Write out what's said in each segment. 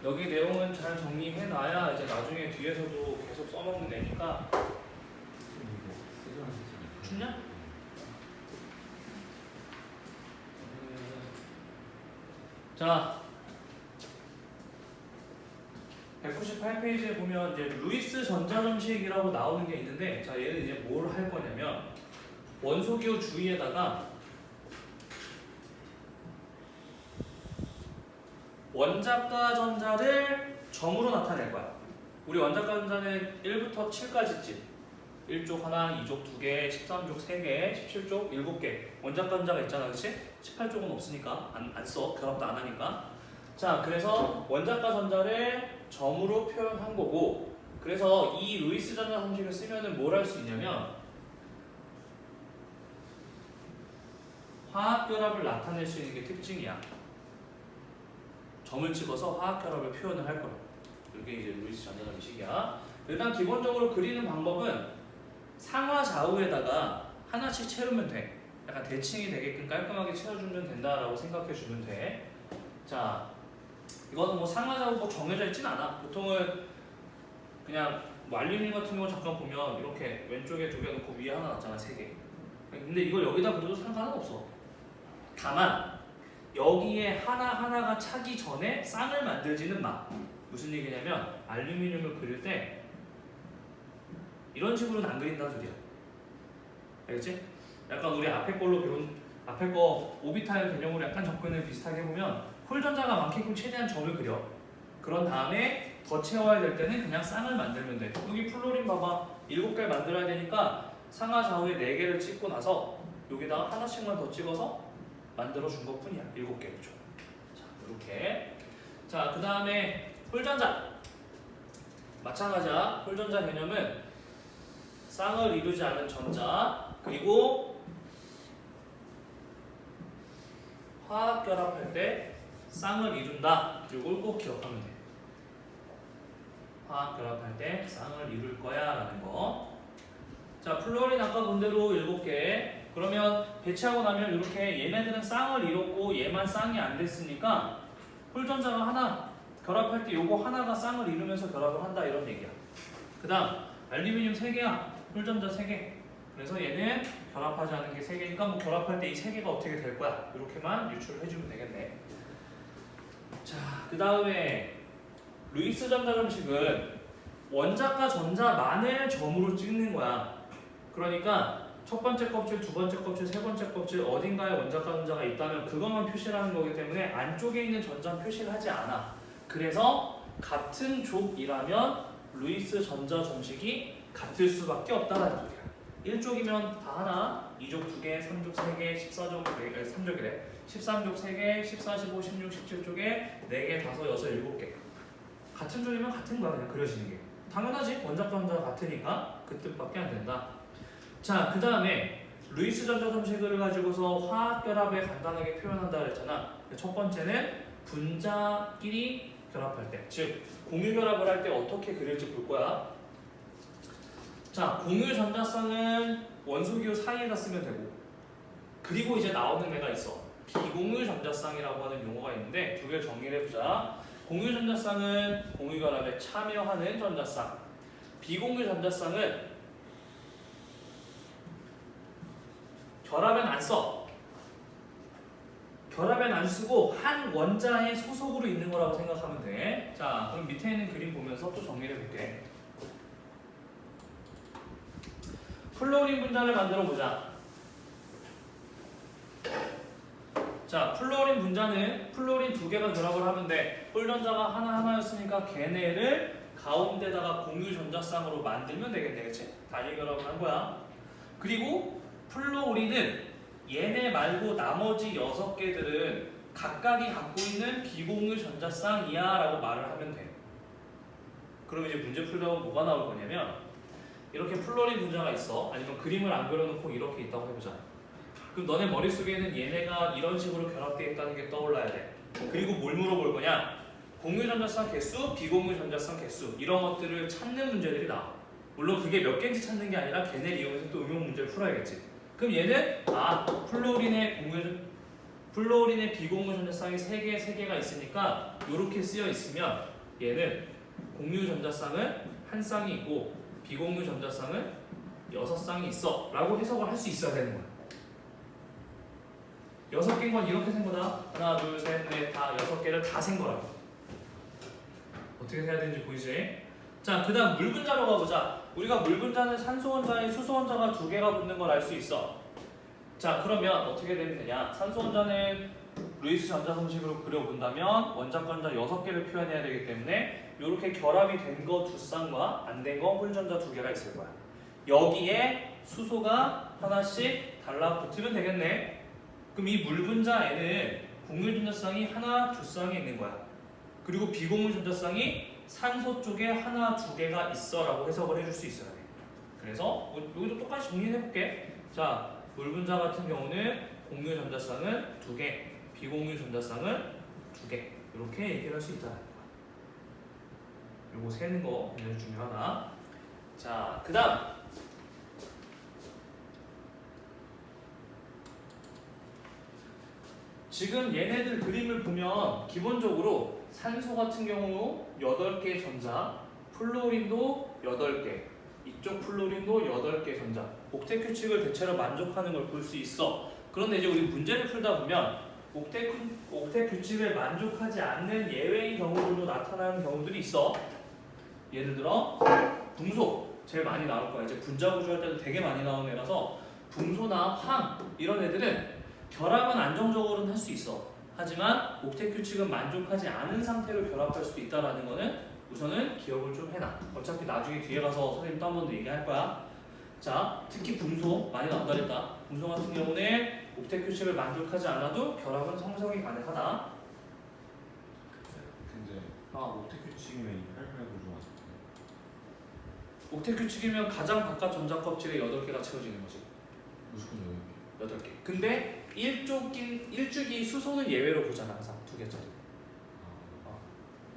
여기 내용은 잘 정리해놔야 이제 나중에 뒤에서도 계속 써먹는 애니까. 춥냐? 자, 198페이지에 보면 이제 루이스 전자점식이라고 나오는 게 있는데, 자 얘는 이제 뭘 할 거냐면 원소기호 주위에다가 원자과 전자를 점으로 나타낼 거야. 우리 원자과 전자는 1부터 7까지 있지. 1족 하나, 2족 2개, 13족 3개, 17족 7개 원자과 전자가 있잖아, 그렇지? 18족은 없으니까 안 써. 결합도 안 하니까. 자, 그래서 원자과 전자를 점으로 표현한 거고, 그래서 이 루이스 전자 함식을 쓰면은 뭘 할 수 있냐면 화학 결합을 나타낼 수 있는 게 특징이야. 점을 찍어서 화학 결합을 표현을 할 거야. 이게 이제 루이스 전자 함식이야. 일단 기본적으로 그리는 방법은 상하 좌우에다가 하나씩 채우면 돼. 약간 대칭이 되게끔 깔끔하게 채워주면 된다라고 생각해 주면 돼. 자, 이거는 뭐 상하 좌우 뭐 정해져 있진 않아. 보통은 그냥 뭐 알루미늄 같은 경우 잠깐 보면 이렇게 왼쪽에 2개 놓고 위에 하나 놨잖아, 3개. 근데 이걸 여기다 그려도 상관은 없어. 다만 여기에 하나하나가 차기 전에 쌍을 만들지는 마. 무슨 얘기냐면 알루미늄을 그릴 때 이런 식으로는 안 그린다는 소리야. 알겠지? 약간 우리 앞에 걸로 배운 앞에 거 오비탈 개념으로 약간 접근을 비슷하게 해보면 홀전자가 많게끔 최대한 점을 그려. 그런 다음에 더 채워야 될 때는 그냥 쌍을 만들면 돼. 여기 플로린 봐봐. 7개를 만들어야 되니까 상하 좌우에 4개를 찍고 나서 여기다가 하나씩만 더 찍어서 만들어 준 것 뿐이야. 7개를 줘. 자, 이렇게. 자, 그 다음에 홀전자. 마찬가지야. 홀전자 개념은 쌍을 이루지 않은 전자, 그리고 화학 결합할 때 쌍을 이룬다. 이걸 꼭 기억하면 돼. 화학 결합할 때 쌍을 이룰 거야 라는 거. 자, 플로린 아까 본 대로 7개. 그러면 배치하고 나면 이렇게 얘네들은 쌍을 이뤘고 얘만 쌍이 안 됐으니까 홀전자가 하나 결합할 때 요거 하나가 쌍을 이루면서 결합을 한다 이런 얘기야. 그 다음 알루미늄 3개야. 홀전자 3개. 그래서 얘는 결합하지 않은 게 3개니까 뭐 결합할 때 이 3개가 어떻게 될 거야. 이렇게만 유출을 해주면 되겠네. 자, 그 다음에 루이스 전자점식은 원자과 전자만을 점으로 찍는 거야. 그러니까 첫 번째 껍질, 두 번째 껍질, 세 번째 껍질 어딘가에 원자과 전자가 있다면 그것만 표시를 하는 거기 때문에 안쪽에 있는 전자는 표시를 하지 않아. 그래서 같은 족이라면 루이스 전자점식이 같을 수밖에 없다는 소리야. 1족이면 다 하나, 2족 2개, 3족 3개, 14족 4개, 3족이래. 13족 3개, 14, 15, 16, 17족에 4개, 5, 6, 7개. 같은 족이면 같은 거야, 그냥 그려지는 게. 당연하지. 원자과 전자가 같으니까 그 뜻밖에 안 된다. 자, 그 다음에 루이스 전자점식을 가지고서 화학 결합에 간단하게 표현한다 그랬잖아. 첫 번째는 분자끼리 결합할 때, 즉 공유 결합을 할 때 어떻게 그릴지 볼 거야. 자, 공유 전자쌍은 원소기호 사이에다 쓰면 되고, 그리고 이제 나오는 애가 있어. 비공유 전자쌍이라고 하는 용어가 있는데 두 개를 정리를 해보자. 공유 전자쌍은 공유 결합에 참여하는 전자쌍. 비공유 전자쌍은 결합엔 안 써. 결합엔 안 쓰고 한 원자의 소속으로 있는 거라고 생각하면 돼. 자, 그럼 밑에 있는 그림 보면서 또 정리를 해볼게. 플로린 분자를 만들어 보자. 자, 플로린 분자는 플로린 2개가 결합을 하면 돼. 홀전자가 하나하나였으니까 걔네를 가운데다가 공유 전자쌍으로 만들면 되겠네, 그치? 단일 결합을 한 거야. 그리고 플로린은 얘네 말고 나머지 6개들은 각각이 갖고 있는 비공유 전자쌍이야 라고 말을 하면 돼. 그럼 이제 문제 풀다 보면 뭐가 나올 거냐면 이렇게 플로린 분자가 있어. 아니면 그림을 안 그려놓고 이렇게 있다고 해보자. 그럼 너네 머릿속에는 얘네가 이런 식으로 결합되어 있다는 게 떠올라야 돼. 그리고 뭘 물어볼 거냐? 공유 전자쌍 개수, 비공유 전자쌍 개수 이런 것들을 찾는 문제들이 나와. 물론 그게 몇 개인지 찾는 게 아니라 걔네를 이용해서 또 응용 문제를 풀어야겠지. 그럼 얘는 플로린의 공유 플루오린의 비공유 전자쌍이 3개, 3개가 있으니까 이렇게 쓰여 있으면 얘는 공유 전자쌍은 한 쌍이 있고 비공유 전자쌍은 6쌍이 있어 라고 해석을 할 수 있어야 되는 거야. 6개인 건 이렇게 센 거다. 하나, 둘, 셋, 넷, 다 6개를 다 센 거라고. 어떻게 해야 되는지 보이지? 자, 그 다음 물 분자로 가보자. 우리가 물 분자는 산소 원자에 수소 원자가 2개가 붙는 걸 알 수 있어. 자, 그러면 어떻게 되면 되냐? 산소 원자는 루이스 전자 공식으로 그려본다면 원자권자 6개를 표현해야 되기 때문에 이렇게 결합이 된 거 2쌍과 안 된 거 홀전자 2개가 있을 거야. 여기에 수소가 하나씩 달라붙으면 되겠네. 그럼 이 물 분자에는 공유 전자쌍이 하나, 2쌍이 있는 거야. 그리고 비공유 전자쌍이 산소 쪽에 하나, 2개가 있어 라고 해석을 해줄 수 있어야 돼. 그래서 여기도 똑같이 정리해볼게. 자, 물 분자 같은 경우는 공유 전자쌍은 2개, 비공유 전자쌍은 2개 이렇게 얘기를 할 수 있다는 거야. 요거 세는 거 굉장히 중요하다. 자, 그 다음 지금 얘네들 그림을 보면 기본적으로 산소 같은 경우 8개 전자, 플루오린도 8개, 이쪽 플루오린도 8개 전자, 옥텟 규칙을 대체로 만족하는 걸 볼 수 있어. 그런데 이제 우리 문제를 풀다 보면 옥텟 규칙을 만족하지 않는 예외인 경우들도 나타나는 경우들이 있어. 예를 들어 붕소 제일 많이 나올 거야. 이제 분자 구조할 때도 되게 많이 나오는 애라서 붕소나 황 이런 애들은 결합은 안정적으로는 할 수 있어. 하지만 옥텟 규칙은 만족하지 않은 상태로 결합할 수도 있다는 거는 우선은 기억을 좀 해놔. 어차피 나중에 뒤에 가서 선생님 또 한 번 더 얘기할 거야. 자, 특히 붕소 많이 나온다 그랬다. 붕소 같은 경우는 옥텟 규칙을 만족하지 않아도 결합은 성성이 가능하다. 근데 옥텟 규칙이면 이 88 구조가 옥텟 규칙이면 가장 바깥 전자 껍질에 8개가 채워지는 거지. 무조건 8개. 근데 일주기 수소는 예외로 보잖아. 항상 2개짜리.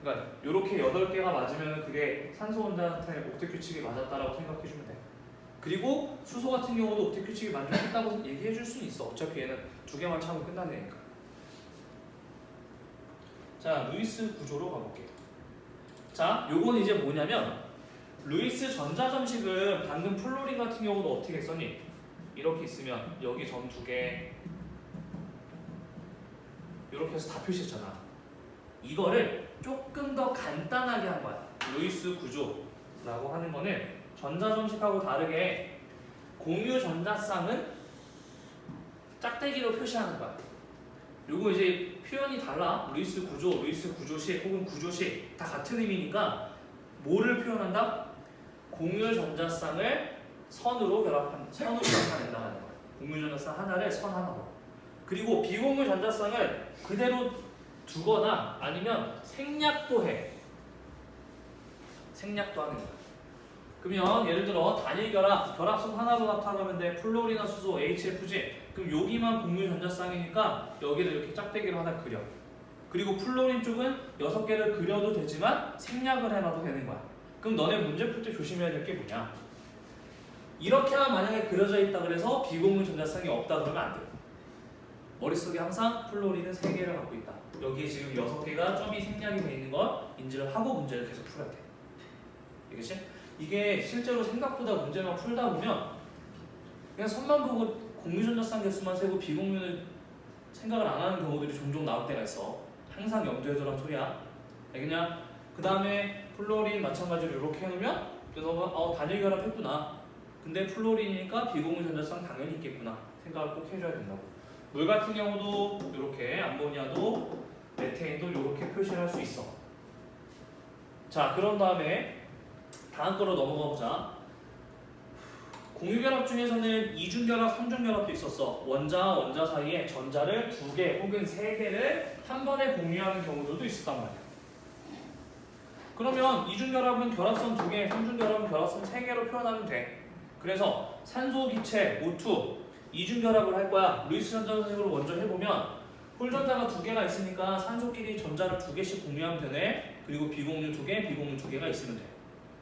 그러니까 이렇게 8개가 맞으면 그게 산소 원자한테 옥텟 규칙이 맞았다라고 생각해주면 돼. 그리고 수소 같은 경우도 옥텟 규칙이 만족했다고 얘기해줄 수는 있어. 어차피 얘는 2개만 차면 끝나니까. 자, 루이스 구조로 가볼게요. 자, 요건 이제 뭐냐면 루이스 전자점식은 방금 플로린 같은 경우도 어떻게 썼니? 이렇게 있으면 여기 점 2개 이렇게 해서 다 표시했잖아. 이거를 조금 더 간단하게 한 거야. 루이스 구조라고 하는 거는 전자점식하고 다르게 공유 전자쌍은 짝대기로 표시하는 거야. 요거 이제 표현이 달라. 루이스 구조식 혹은 구조식 다 같은 의미니까 뭐를 표현한다? 공유 전자쌍을 선으로 나타낸다는 거야. 공유 전자쌍 하나를 선 하나로. 그리고 비공유 전자쌍을 그대로 두거나 아니면 생략도 해. 생략도 하는 거야. 그러면 예를 들어 단일 결합선 하나로 나타나면 돼. 플로린이나 수소, HFG. 그럼 여기만 공유 전자쌍이니까 여기를 이렇게 짝대기로 하나 그려. 그리고 플로린 쪽은 6개를 그려도 되지만 생략을 해놔도 되는 거야. 그럼 너네 문제 풀 때 조심해야 될 게 뭐냐? 이렇게만 만약에 그려져 있다 그래서 비공유 전자쌍이 없다 그러면 안 돼. 머릿속에 항상 플로린은 3개를 갖고 있다. 여기에 지금 6개가 점이 생략이 돼 있는 걸 인지를 하고 문제를 계속 풀어야 돼. 알겠지? 이게 실제로 생각보다 문제만 풀다 보면 그냥 선만 보고 공유 전자쌍 개수만 세고 비공유는 생각을 안 하는 경우들이 종종 나올 때가 있어. 항상 염두에 두란 소리야. 알겠냐? 그 다음에 플로린 마찬가지로 이렇게 해놓으면 너가 단일 결합했구나. 근데 플로린이니까 비공유 전자쌍 당연히 있겠구나 생각을 꼭 해줘야 된다고. 물 같은 경우도 이렇게 암모니아도 메테인도 이렇게 표시를 할 수 있어. 자, 그런 다음에 다음 거로 넘어가 보자. 공유결합 중에서는 이중결합, 삼중결합도 있었어. 원자와 사이에 전자를 2개 혹은 3개를 한 번에 공유하는 경우들도 있었단 말이야. 그러면 이중결합은 결합선 2개, 삼중결합은 결합선 3개로 표현하면 돼. 그래서 산소, 기체, O2 이중결합을 할 거야. 루이스 전자식으로 먼저 해보면 홀전자가 2개가 있으니까 산소끼리 전자를 2개씩 공유하면 되네. 그리고 비공유 2개, 비공유 2개가 있으면 돼.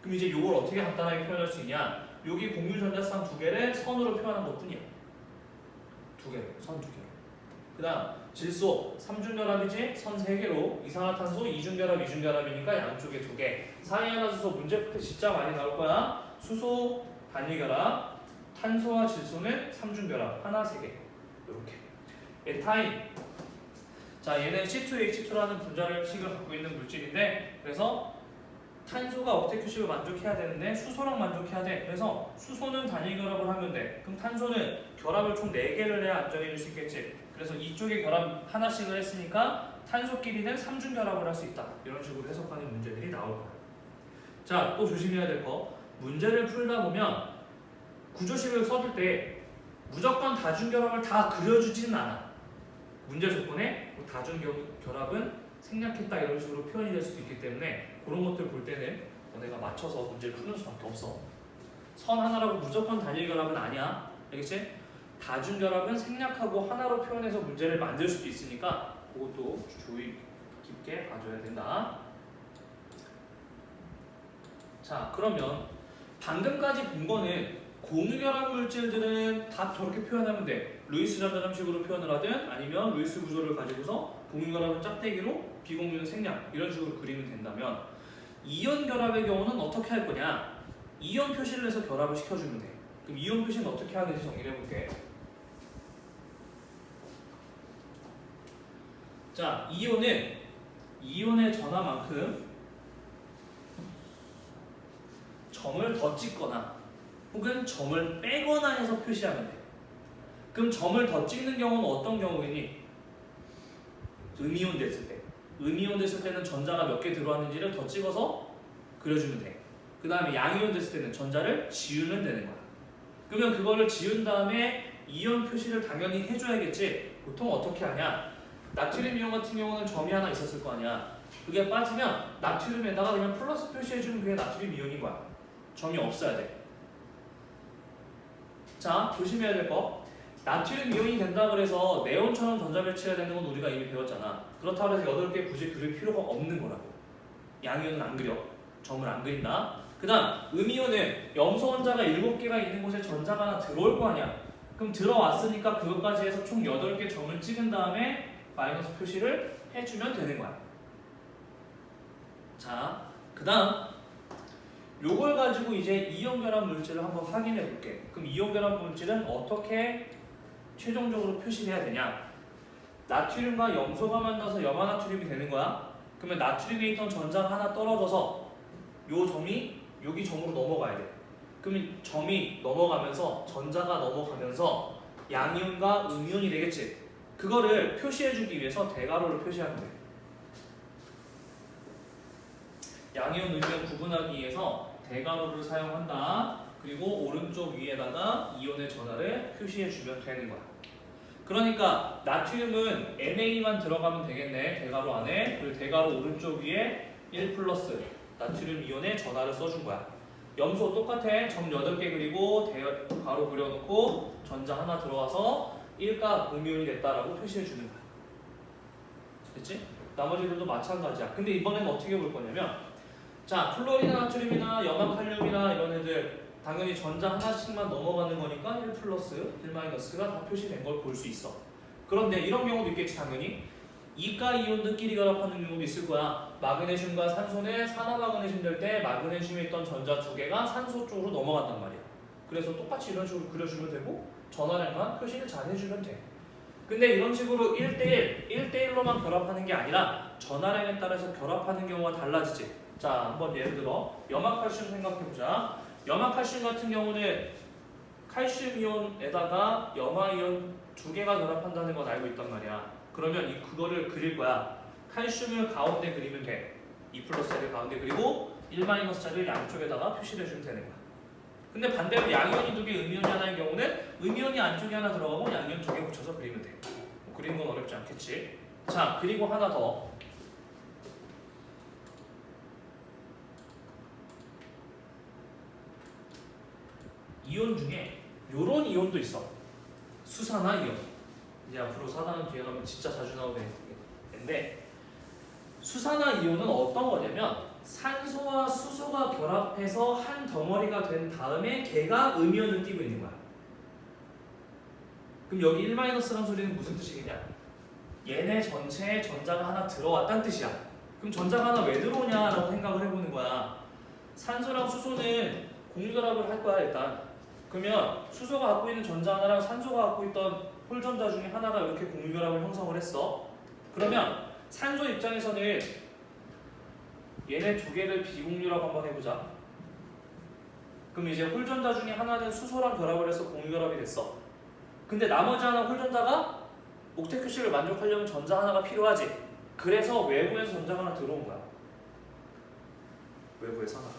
그럼 이제 이걸 어떻게 간단하게 표현할 수 있냐? 여기 공유 전자쌍 2개를 선으로 표현한 것 뿐이야. 2개로, 선 2개로. 그 그 다음 질소 3중결합이지 선 3개로 이산화탄소 2중결합 2중결합이니까 양쪽에 2개 사이하나수소 문제 풀 때 진짜 많이 나올 거야. 수소 단위결합 탄소와 질소는 3중결합 하나 3개 이렇게. 에타인 자 얘는 C2H2라는 분자식을 갖고 있는 물질인데 그래서 탄소가 억테큐식을 만족해야 되는데 수소랑 만족해야 돼. 그래서 수소는 단위 결합을 하면 돼. 그럼 탄소는 결합을 총 4개를 해야 안정해 줄 수 있겠지. 그래서 이쪽에 결합 하나씩을 했으니까 탄소끼리는 3중 결합을 할 수 있다. 이런 식으로 해석하는 문제들이 나올 거야. 자, 또 조심해야 될 거. 문제를 풀다 보면 구조식을 써줄 때 무조건 다중 결합을 다 그려주지는 않아. 문제 조건에 다중 결합은 생략했다 이런 식으로 표현이 될 수도 있기 때문에 그런 것들 볼 때는 너네가 맞춰서 문제를 푸는 수밖에 없어. 선 하나라고 무조건 단일 결합은 아니야. 알겠지? 다중 결합은 생략하고 하나로 표현해서 문제를 만들 수도 있으니까 그것도 주의 깊게 봐줘야 된다. 자, 그러면 방금까지 본 거는 공유결합 물질들은 다 저렇게 표현하면 돼. 루이스 전자점식으로 표현을 하든 아니면 루이스 구조를 가지고서 공유결합은 짝대기로 비공유는 생략 이런 식으로 그리면 된다면 이온 결합의 경우는 어떻게 할 거냐? 이온 표시를 해서 결합을 시켜주면 돼. 그럼 이온 표시는 어떻게 하는지 정리를 해볼게. 자, 이온은 이온의 전하만큼 점을 더 찍거나 혹은 점을 빼거나 해서 표시하면 돼. 그럼 점을 더 찍는 경우는 어떤 경우이니? 음이온 됐을 때. 음이온 됐을 때는 전자가 몇 개 들어왔는지를 더 찍어서 그려주면 돼. 그 다음에 양이온 됐을 때는 전자를 지우면 되는 거야. 그러면 그거를 지운 다음에 이온 표시를 당연히 해줘야겠지. 보통 어떻게 하냐? 나트륨 이온 같은 경우는 점이 하나 있었을 거 아니야. 그게 빠지면 나트륨에다가 그냥 플러스 표시해주면 그게 나트륨 이온인 거야. 점이 없어야 돼. 자, 조심해야 될 거. 나트륨 이온이 된다 그래서 네온처럼 전자 배치가 되는 건 우리가 이미 배웠잖아. 그렇다고 해서 8개 굳이 그릴 필요가 없는 거라고. 양이온은 안 그려. 점을 안 그린다. 그 다음 음이온은 염소 원자가 7개가 있는 곳에 전자가 하나 들어올 거 아니야. 그럼 들어왔으니까 그것까지 해서 총 8개 점을 찍은 다음에 마이너스 표시를 해주면 되는 거야. 자, 그 다음 요걸 가지고 이제 이온 결합 물질을 한번 확인해 볼게. 그럼 이온 결합 물질은 어떻게 최종적으로 표시를 해야 되냐? 나트륨과 염소가 만나서 염화나트륨이 되는 거야. 그러면 나트륨에 있던 전자가 하나 떨어져서 요 점이 여기 점으로 넘어가야 돼. 그러면 점이 넘어가면서 전자가 넘어가면서 양이온과 음이온이 되겠지. 그거를 표시해주기 위해서 대괄호를 표시하면 돼. 양이온, 음이온 구분하기 위해서 대괄호를 사용한다. 그리고 오른쪽 위에다가 이온의 전하를 표시해주면 되는 거야. 그러니까 나트륨은 NA만 들어가면 되겠네. 대괄호 안에. 그리고 대괄호 오른쪽 위에 1 플러스 나트륨 이온의 전하를 써준 거야. 염소 똑같아. 점 8개 그리고 대괄호 그려놓고 전자 하나 들어와서 1가 음이온이 됐다라고 표시해주는 거야. 됐지? 나머지들도 마찬가지야. 근데 이번에는 어떻게 볼 거냐면 자, 플로리나 나트륨이나 염화칼륨이나 이런 애들 당연히 전자 하나씩만 넘어가는 거니까 1 플러스, 1 마이너스가 다 표시된 걸 볼 수 있어. 그런데 이런 경우도 있겠지 당연히. 이가 이온들끼리 결합하는 경우도 있을 거야. 마그네슘과 산소는 산화마그네슘 될 때 마그네슘에 있던 전자 2개가 산소 쪽으로 넘어간단 말이야. 그래서 똑같이 이런 식으로 그려주면 되고 전하량만 표시를 잘 해주면 돼. 근데 이런 식으로 1대1, 1대1로만 결합하는 게 아니라 전하량에 따라서 결합하는 경우가 달라지지. 자, 한번 예를 들어 염화칼슘 생각해보자. 염화칼슘 같은 경우는 칼슘 이온에다가 염화이온 2개가 결합한다는 건 알고 있단 말이야. 그러면 그거를 그릴 거야. 칼슘을 가운데 그리면 돼. 2 플러스를 가운데 그리고 1 마이너스자를 양쪽에다가 표시를 해주면 되는 거야. 근데 반대로 양이온이 2개, 음이온이 하나인 경우는 음이온이 안쪽에 하나 들어가고 양이온 2개 붙여서 그리면 돼. 그리는 건 어렵지 않겠지. 자, 그리고 하나 더. 이온 중에 요런 이온도 있어. 수산화 이온. 이제 앞으로 사단은 뒤에 가면 진짜 자주 나오는 애인데 수산화 이온은 어떤 거냐면 산소와 수소가 결합해서 한 덩어리가 된 다음에 걔가 음이온을 띠고 있는 거야. 그럼 여기 1-라는 소리는 무슨 뜻이겠냐? 얘네 전체에 전자가 하나 들어왔다는 뜻이야. 그럼 전자가 하나 왜 들어오냐라고 생각을 해보는 거야. 산소랑 수소는 공유결합을 할 거야 일단. 그러면 수소가 갖고 있는 전자 하나랑 산소가 갖고 있던 홀전자 중에 하나가 이렇게 공유결합을 형성을 했어. 그러면 산소 입장에서는 얘네 두 개를 비공유라고 한번 해보자. 그럼 이제 홀전자 중에 하나는 수소랑 결합을 해서 공유결합이 됐어. 근데 나머지 하나 홀전자가 옥텟 을 만족하려면 전자 하나가 필요하지. 그래서 외부에서 전자가 하나 들어온 거야. 외부에서 하나가.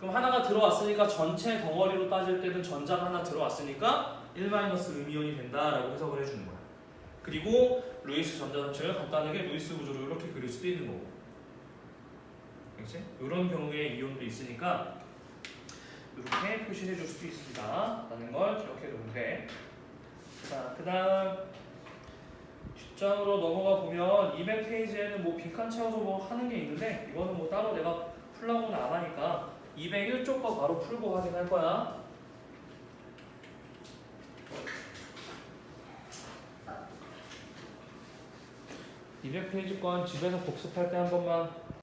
그럼 하나가 들어왔으니까 전체 덩어리로 따질 때는 전자가 하나 들어왔으니까 1-음이온이 된다라고 해석을 해주는 거야. 그리고 루이스 전자전체를 간단하게 루이스 구조로 이렇게 그릴 수도 있는 거고. 그렇지? 이런 경우에 이온도 있으니까 이렇게 표시해 줄 수도 있습니다. 라는 걸 기억해 두면 돼. 자, 그 다음 뒷장으로 넘어가 보면 200페이지에는 뭐 빈칸 채워서 뭐 하는 게 있는데 이거는 뭐 따로 내가 풀라고는 안 하니까 201쪽 거 바로 풀고 확인할 거야. 200페이지 건 집에서 복습할 때 한 번만